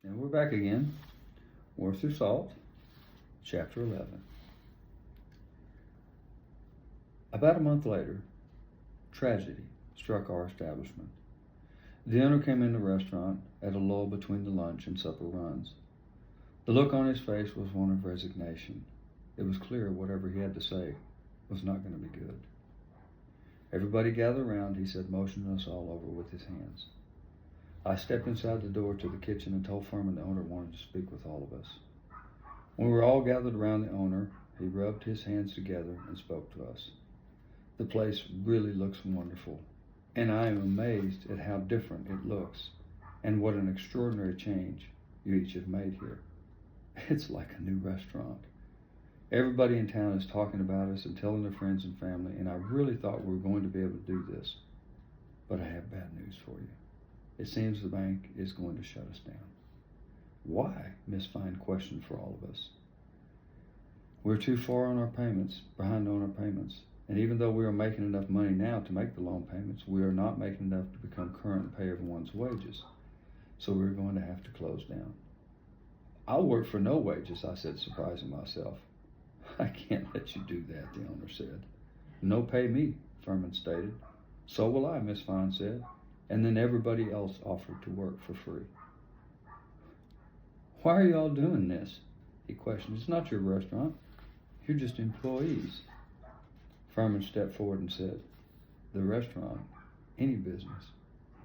And we're back again. Worth Your Salt, Chapter 11. About a month later, tragedy struck our establishment. The owner came in the restaurant at a lull between the lunch and supper runs. The look on his face was one of resignation. It was clear whatever he had to say was not going to be good. Everybody gathered around, he said, motioning us all over with his hands. I stepped inside the door to the kitchen and told Furman the owner wanted to speak with all of us. When we were all gathered around the owner, he rubbed his hands together and spoke to us. The place really looks wonderful, and I am amazed at how different it looks, and what an extraordinary change you each have made here. It's like a new restaurant. Everybody in town is talking about us and telling their friends and family, and I really thought we were going to be able to do this. But I have bad news for you. It seems the bank is going to shut us down. Why? Miss Fine questioned for all of us. We're too far on our payments, behind on our payments. And even though we are making enough money now to make the loan payments, we are not making enough to become current and pay everyone's wages. So we're going to have to close down. I'll work for no wages, I said, surprising myself. I can't let you do that, the owner said. No pay me, Furman stated. So will I, Miss Fine said. And then everybody else offered to work for free. Why are you all doing this? He questioned. It's not your restaurant. You're just employees. Furman stepped forward and said, the restaurant, any business,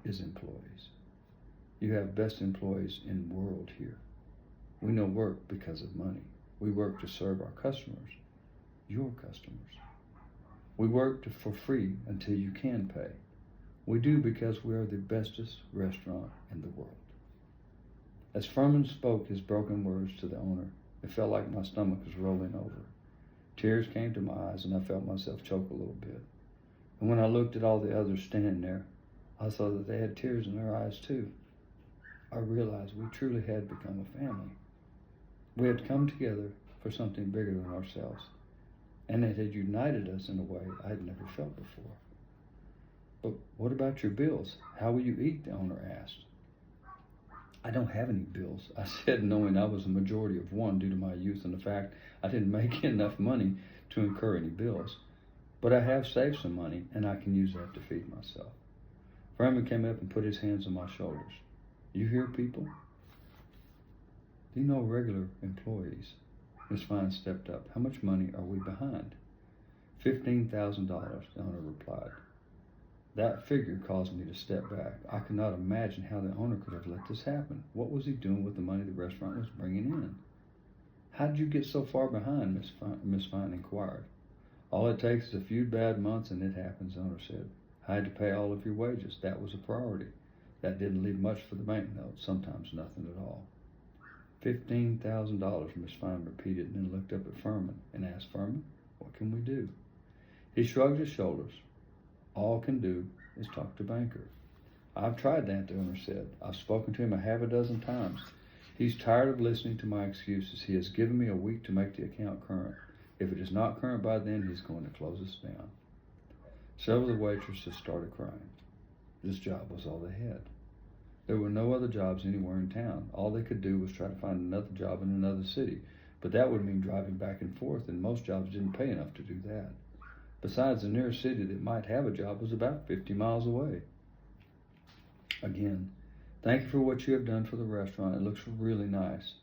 is employees. You have best employees in the world here. We don't work because of money. We work to serve our customers, your customers. We work for free until you can pay. We do because we are the bestest restaurant in the world. As Furman spoke his broken words to the owner, it felt like my stomach was rolling over. Tears came to my eyes and I felt myself choke a little bit. And when I looked at all the others standing there, I saw that they had tears in their eyes too. I realized we truly had become a family. We had come together for something bigger than ourselves, and it had united us in a way I had never felt before. But what about your bills? How will you eat? The owner asked. I don't have any bills, I said, knowing I was the majority of one due to my youth and the fact I didn't make enough money to incur any bills. But I have saved some money, and I can use that to feed myself. Furman came up and put his hands on my shoulders. You hear, people? Do you know regular employees? Miss Fine stepped up. How much money are we behind? $15,000, the owner replied. That figure caused me to step back. I could not imagine how the owner could have let this happen. What was he doing with the money the restaurant was bringing in? How did you get so far behind? Miss Fine inquired. All it takes is a few bad months and it happens, the owner said. I had to pay all of your wages. That was a priority. That didn't leave much for the banknote, sometimes nothing at all. $15,000, Miss Fine repeated, and then looked up at Furman and asked Furman, what can we do? He shrugged his shoulders. All can do is talk to banker. I've tried that, the owner said. I've spoken to him half a dozen times. He's tired of listening to my excuses. He has given me a week to make the account current. If it is not current by then, he's going to close us down. Several of the waitresses started crying. This job was all they had. There were no other jobs anywhere in town. All they could do was try to find another job in another city, but that would mean driving back and forth, and most jobs didn't pay enough to do that. Besides, the nearest city that might have a job was about 50 miles away. Again, thank you for what you have done for the restaurant. It looks really nice.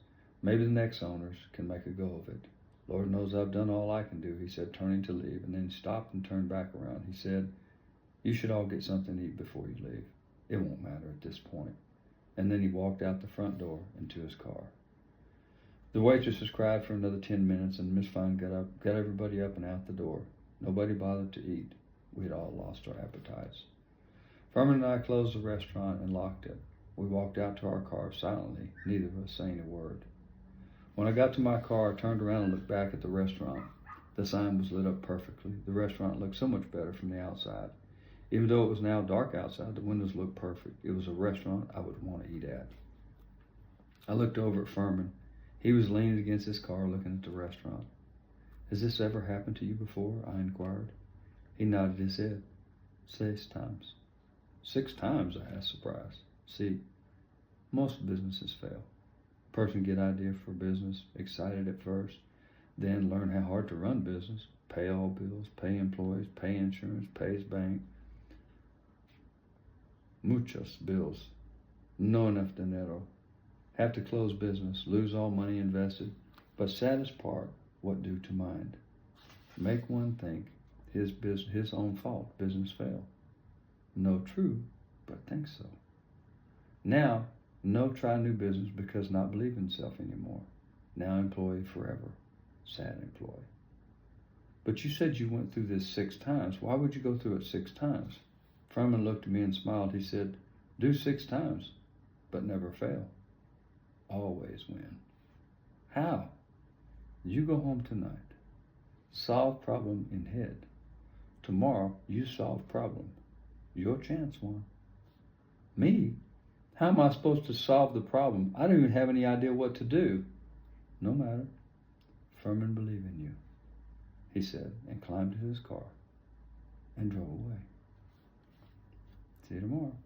Maybe the next owners can make a go of it. Lord knows I've done all I can do, he said, turning to leave, and then stopped and turned back around. He said, you should all get something to eat before you leave. It won't matter at this point. And then he walked out the front door into his car. The waitresses cried for another 10 minutes, and Miss Fine got everybody up and out the door. Nobody bothered to eat. We had all lost our appetites. Furman and I closed the restaurant and locked it. We walked out to our car silently, neither of us saying a word. When I got to my car, I turned around and looked back at the restaurant. The sign was lit up perfectly. The restaurant looked so much better from the outside. Even though it was now dark outside, the windows looked perfect. It was a restaurant I would want to eat at. I looked over at Furman. He was leaning against his car looking at the restaurant. Has this ever happened to you before? I inquired. He nodded his head. 6 times. 6 times, I asked, surprised. See, most businesses fail. Person get idea for business, excited at first, then learn how hard to run business, pay all bills, pay employees, pay insurance, pay his bank. Muchos bills. No enough dinero. Have to close business, lose all money invested. But saddest part, what do to mind? Make one think his own fault, business fail. No true, but think so. Now, no try new business because not believe in himself anymore. Now employee forever. Sad employee. But you said you went through this 6 times. Why would you go through it 6 times? Furman looked at me and smiled. He said, do 6 times, but never fail. Always win. How? You go home tonight. Solve problem in head. Tomorrow, you solve problem. Your chance, one. Me? How am I supposed to solve the problem? I don't even have any idea what to do. No matter. Furman believe in you, he said, and climbed into his car and drove away. See you tomorrow.